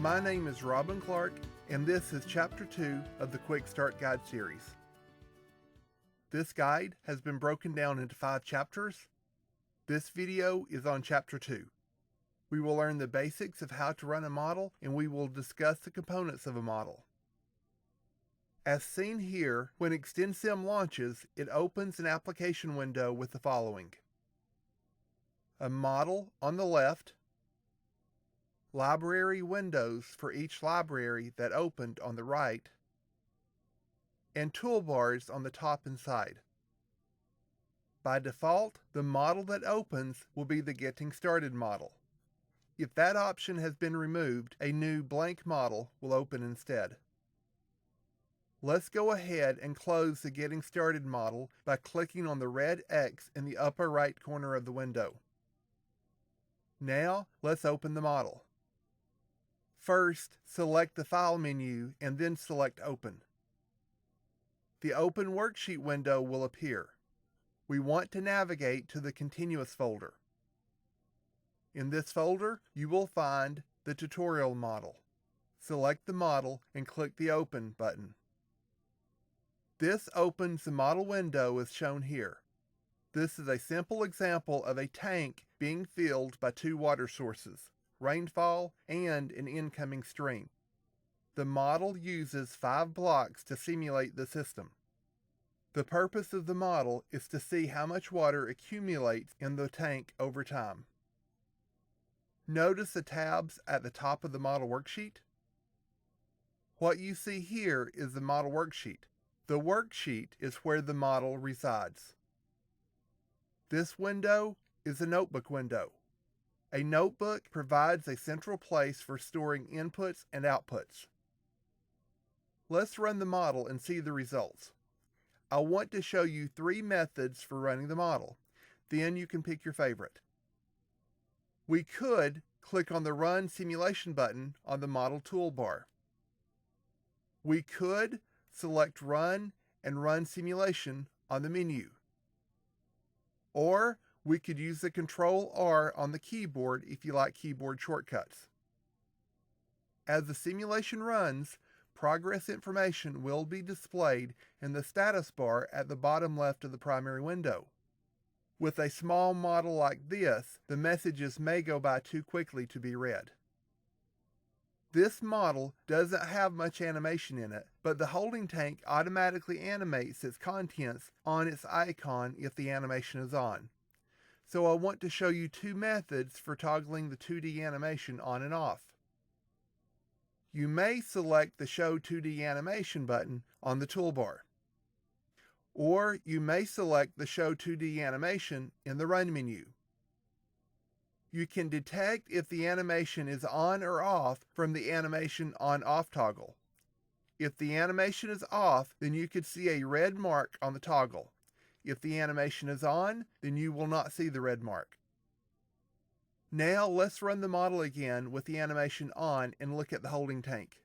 My name is Robin Clark, and this is Chapter 2 of the Quick Start Guide series. This guide has been broken down into 5 chapters. This video is on Chapter 2. We will learn the basics of how to run a model, and we will discuss the components of a model. As seen here, when ExtendSim launches, it opens an application window with the following: a model on the left, library windows for each library that opened on the right, and toolbars on the top and side. By default, the model that opens will be the Getting Started model. If that option has been removed, a new blank model will open instead. Let's go ahead and close the Getting Started model by clicking on the red X in the upper right corner of the window. Now, let's open the model. First, select the File menu and then select Open. The Open Worksheet window will appear. We want to navigate to the Continuous folder. In this folder, you will find the tutorial model. Select the model and click the Open button. This opens the model window as shown here. This is a simple example of a tank being filled by 2 water sources, rainfall and an incoming stream. The model uses 5 blocks to simulate the system. The purpose of the model is to see how much water accumulates in the tank over time. Notice the tabs at the top of the model worksheet. What you see here is the model worksheet. The worksheet is where the model resides. This window is a notebook window. A notebook provides a central place for storing inputs and outputs. Let's run the model and see the results. I want to show you 3 methods for running the model. Then you can pick your favorite. We could click on the Run Simulation button on the model toolbar. We could select Run and Run Simulation on the menu. Or we could use the Control-R on the keyboard if you like keyboard shortcuts. As the simulation runs, progress information will be displayed in the status bar at the bottom left of the primary window. With a small model like this, the messages may go by too quickly to be read. This model doesn't have much animation in it, but the holding tank automatically animates its contents on its icon if the animation is on. So I want to show you 2 methods for toggling the 2D animation on and off. You may select the Show 2D Animation button on the toolbar. Or you may select the Show 2D Animation in the Run menu. You can detect if the animation is on or off from the Animation On/Off toggle. If the animation is off, then you could see a red mark on the toggle. If the animation is on, then you will not see the red mark. Now let's run the model again with the animation on and look at the holding tank.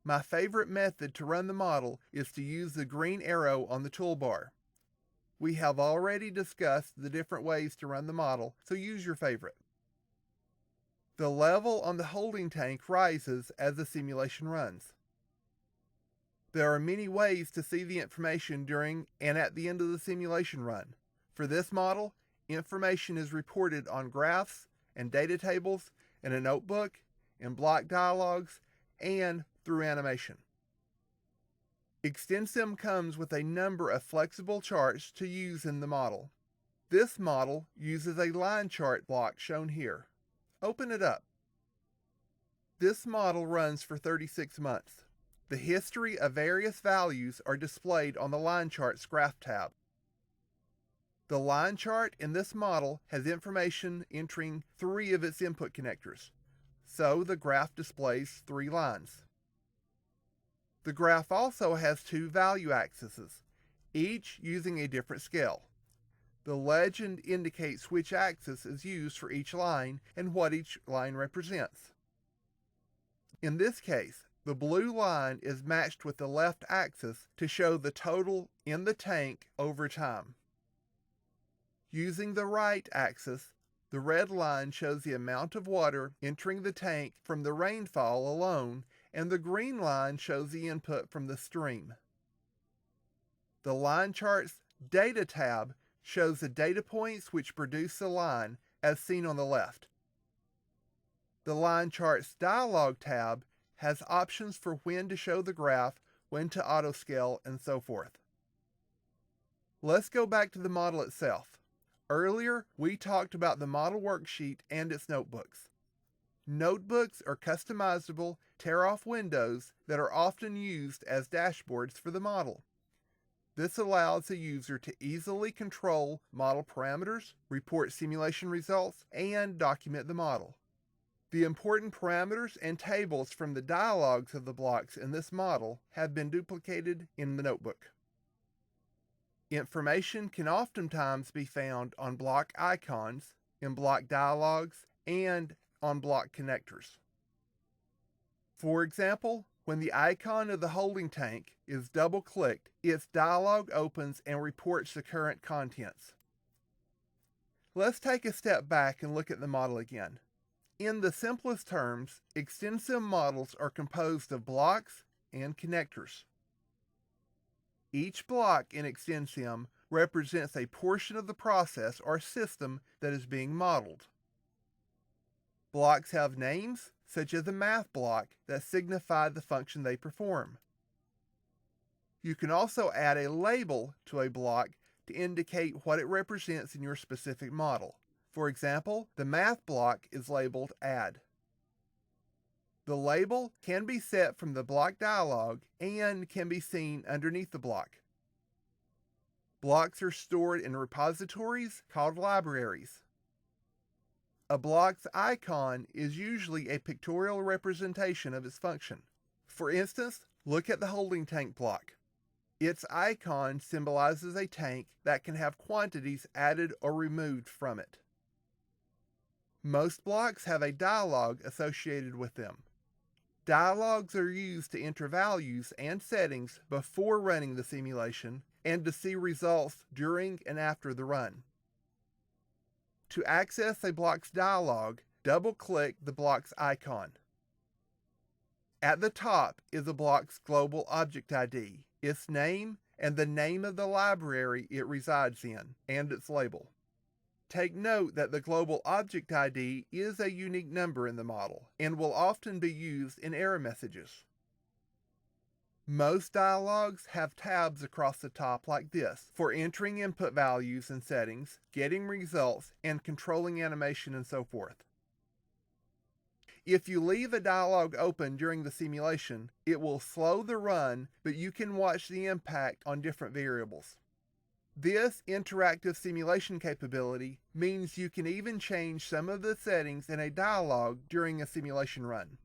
My favorite method to run the model is to use the green arrow on the toolbar. We have already discussed the different ways to run the model, so use your favorite. The level on the holding tank rises as the simulation runs. There are many ways to see the information during and at the end of the simulation run. For this model, information is reported on graphs and data tables, in a notebook, in block dialogues, and through animation. ExtendSim comes with a number of flexible charts to use in the model. This model uses a line chart block shown here. Open it up. This model runs for 36 months. The history of various values are displayed on the Line Charts graph tab. The line chart in this model has information entering 3 of its input connectors, so the graph displays 3 lines. The graph also has 2 value axes, each using a different scale. The legend indicates which axis is used for each line and what each line represents. In this case, the blue line is matched with the left axis to show the total in the tank over time. Using the right axis, The red line shows the amount of water entering the tank from the rainfall alone, and the green line shows the input from the stream. The line chart's Data tab shows the data points which produce the line, as seen on the left. The line chart's Dialog tab has options for when to show the graph, when to autoscale, and so forth. Let's go back to the model itself. Earlier, we talked about the model worksheet and its notebooks. Notebooks are customizable, tear-off windows that are often used as dashboards for the model. This allows the user to easily control model parameters, report simulation results, and document the model. The important parameters and tables from the dialogues of the blocks in this model have been duplicated in the notebook. Information can oftentimes be found on block icons, in block dialogues, and on block connectors. For example, when the icon of the holding tank is double-clicked, its dialog opens and reports the current contents. Let's take a step back and look at the model again. In the simplest terms, ExtendSim models are composed of blocks and connectors. Each block in ExtendSim represents a portion of the process or system that is being modeled. Blocks have names, such as a math block, that signify the function they perform. You can also add a label to a block to indicate what it represents in your specific model. For example, the math block is labeled Add. The label can be set from the block dialog and can be seen underneath the block. Blocks are stored in repositories called libraries. A block's icon is usually a pictorial representation of its function. For instance, look at the holding tank block. Its icon symbolizes a tank that can have quantities added or removed from it. Most blocks have a dialog associated with them. Dialogs are used to enter values and settings before running the simulation and to see results during and after the run. To access a block's dialog, double-click the block's icon. At the top is a block's global object ID, its name, and the name of the library it resides in, and its label. Take note that the global object ID is a unique number in the model and will often be used in error messages. Most dialogs have tabs across the top like this for entering input values and settings, getting results, and controlling animation and so forth. If you leave a dialog open during the simulation, it will slow the run, but you can watch the impact on different variables. This interactive simulation capability means you can even change some of the settings in a dialog during a simulation run.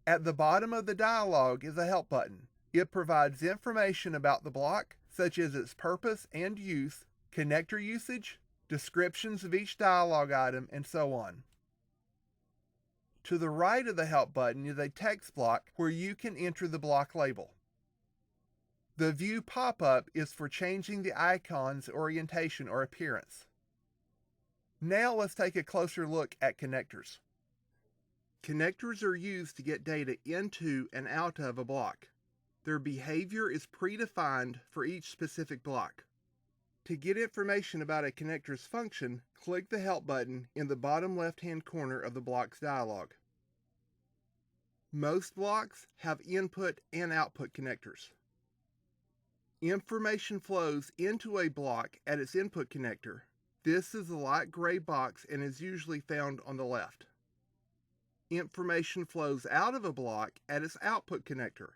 At the bottom of the dialog is a help button. It provides information about the block, such as its purpose and use, connector usage, descriptions of each dialog item, and so on. To the right of the help button is a text block where you can enter the block label. The View pop-up is for changing the icon's orientation or appearance. Now let's take a closer look at connectors. Connectors are used to get data into and out of a block. Their behavior is predefined for each specific block. To get information about a connector's function, click the Help button in the bottom left-hand corner of the block's dialog. Most blocks have input and output connectors. Information flows into a block at its input connector. This is the light gray box and is usually found on the left. Information flows out of a block at its output connector.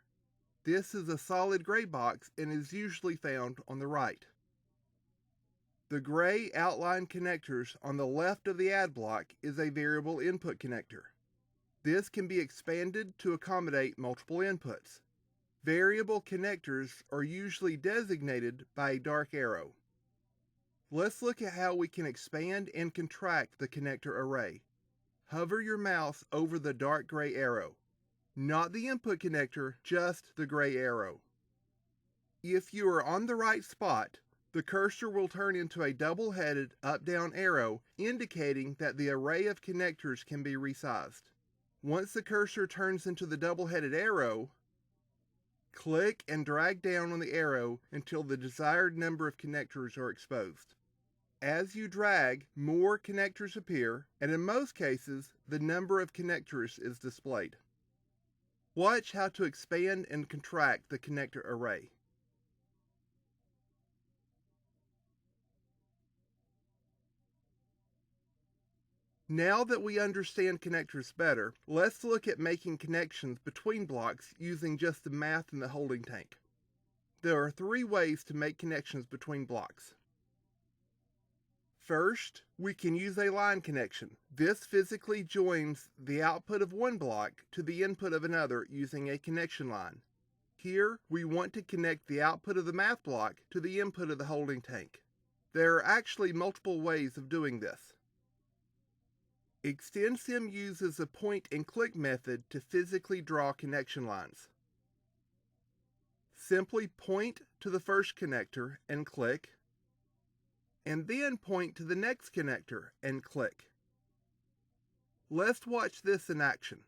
This is a solid gray box and is usually found on the right. The gray outline connectors on the left of the add block is a variable input connector. This can be expanded to accommodate multiple inputs. Variable connectors are usually designated by a dark arrow. Let's look at how we can expand and contract the connector array. Hover your mouse over the dark gray arrow. Not the input connector, just the gray arrow. If you are on the right spot, The cursor will turn into a double-headed up-down arrow indicating that the array of connectors can be resized. Once the cursor turns into the double-headed arrow, click and drag down on the arrow until the desired number of connectors are exposed. As you drag, more connectors appear, and in most cases, the number of connectors is displayed. Watch how to expand and contract the connector array. Now that we understand connectors better, let's look at making connections between blocks using just the math in the holding tank. There are 3 ways to make connections between blocks. First, we can use a line connection. This physically joins the output of one block to the input of another using a connection line. Here, we want to connect the output of the math block to the input of the holding tank. There are actually multiple ways of doing this. ExtendSim uses a point-and-click method to physically draw connection lines. Simply point to the first connector and click, and then point to the next connector and click. Let's watch this in action.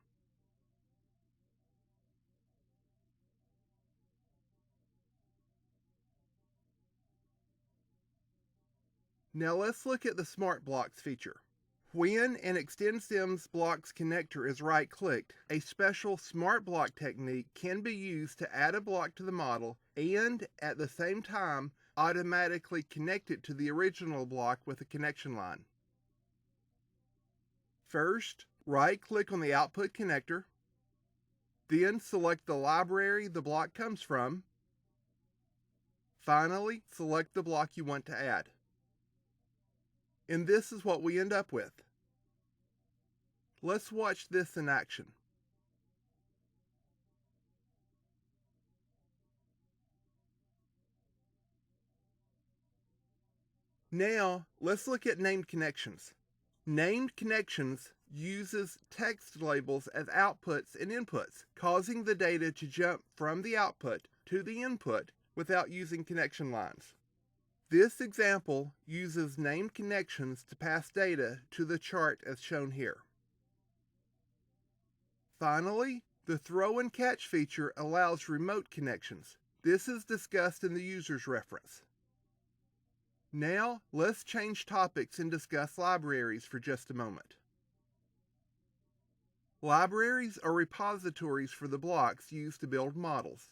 Now let's look at the Smart Blocks feature. When an ExtendSim's Blocks connector is right-clicked, a special Smart Block technique can be used to add a block to the model and, at the same time, automatically connect it to the original block with a connection line. First, right-click on the output connector, then select the library the block comes from. Finally, select the block you want to add. And this is what we end up with. Let's watch this in action. Now, let's look at named connections. Named connections uses text labels as outputs and inputs, causing the data to jump from the output to the input without using connection lines. This example uses named connections to pass data to the chart as shown here. Finally, the throw and catch feature allows remote connections. This is discussed in the user's reference. Now, let's change topics and discuss libraries for just a moment. Libraries are repositories for the blocks used to build models.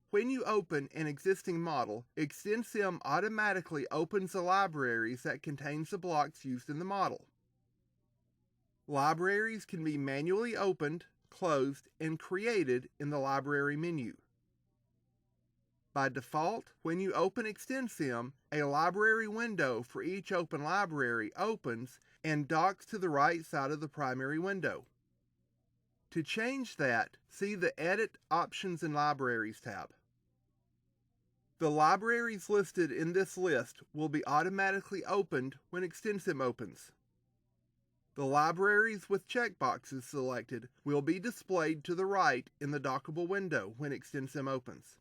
When you open an existing model, ExtendSim automatically opens the libraries that contains the blocks used in the model. Libraries can be manually opened, closed, and created in the library menu. By default, when you open ExtendSim, a library window for each open library opens and docks to the right side of the primary window. To change that, see the Edit Options and Libraries tab. The libraries listed in this list will be automatically opened when ExtendSim opens. The libraries with checkboxes selected will be displayed to the right in the dockable window when ExtendSim opens.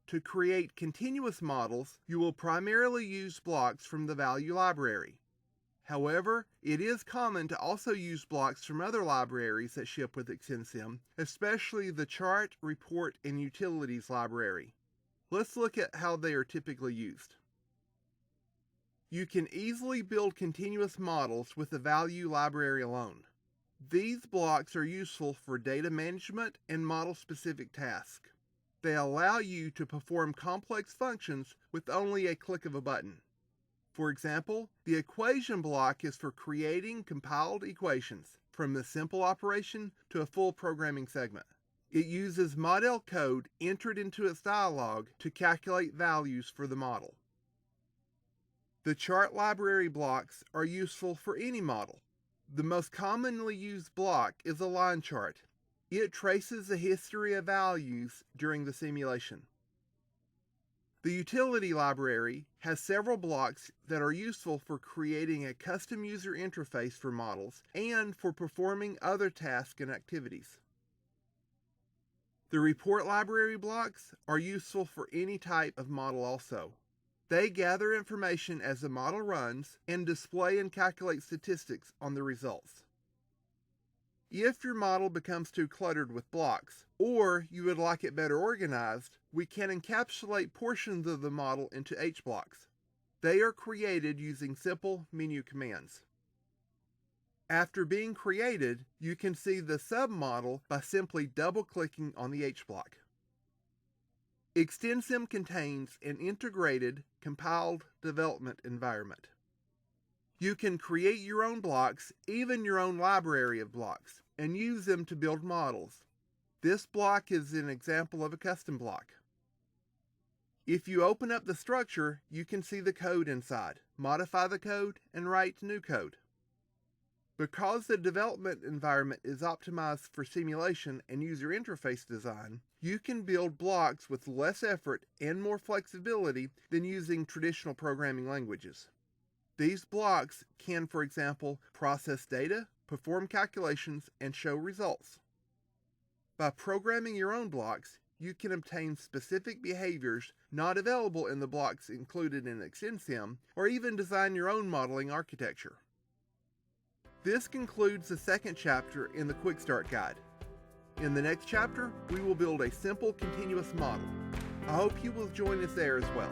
To create continuous models, you will primarily use blocks from the value library. However, it is common to also use blocks from other libraries that ship with ExtendSim, especially the Chart, Report, and Utilities library. Let's look at how they are typically used. You can easily build continuous models with the value library alone. These blocks are useful for data management and model-specific tasks. They allow you to perform complex functions with only a click of a button. For example, the equation block is for creating compiled equations, from a simple operation to a full programming segment. It uses model code entered into its dialog to calculate values for the model. The chart library blocks are useful for any model. The most commonly used block is a line chart. It traces the history of values during the simulation. The utility library has several blocks that are useful for creating a custom user interface for models and for performing other tasks and activities. The report library blocks are useful for any type of model also. They gather information as the model runs and display and calculate statistics on the results. If your model becomes too cluttered with blocks, or you would like it better organized, we can encapsulate portions of the model into H blocks. They are created using simple menu commands. After being created, you can see the submodel by simply double-clicking on the H block. ExtendSim contains an integrated, compiled development environment. You can create your own blocks, even your own library of blocks, and use them to build models. This block is an example of a custom block. If you open up the structure, you can see the code inside, modify the code, and write new code. Because the development environment is optimized for simulation and user interface design, you can build blocks with less effort and more flexibility than using traditional programming languages. These blocks can, for example, process data, perform calculations, and show results. By programming your own blocks, you can obtain specific behaviors not available in the blocks included in ExtendSim, or even design your own modeling architecture. This concludes the second chapter in the Quick Start Guide. In the next chapter, we will build a simple continuous model. I hope you will join us there as well.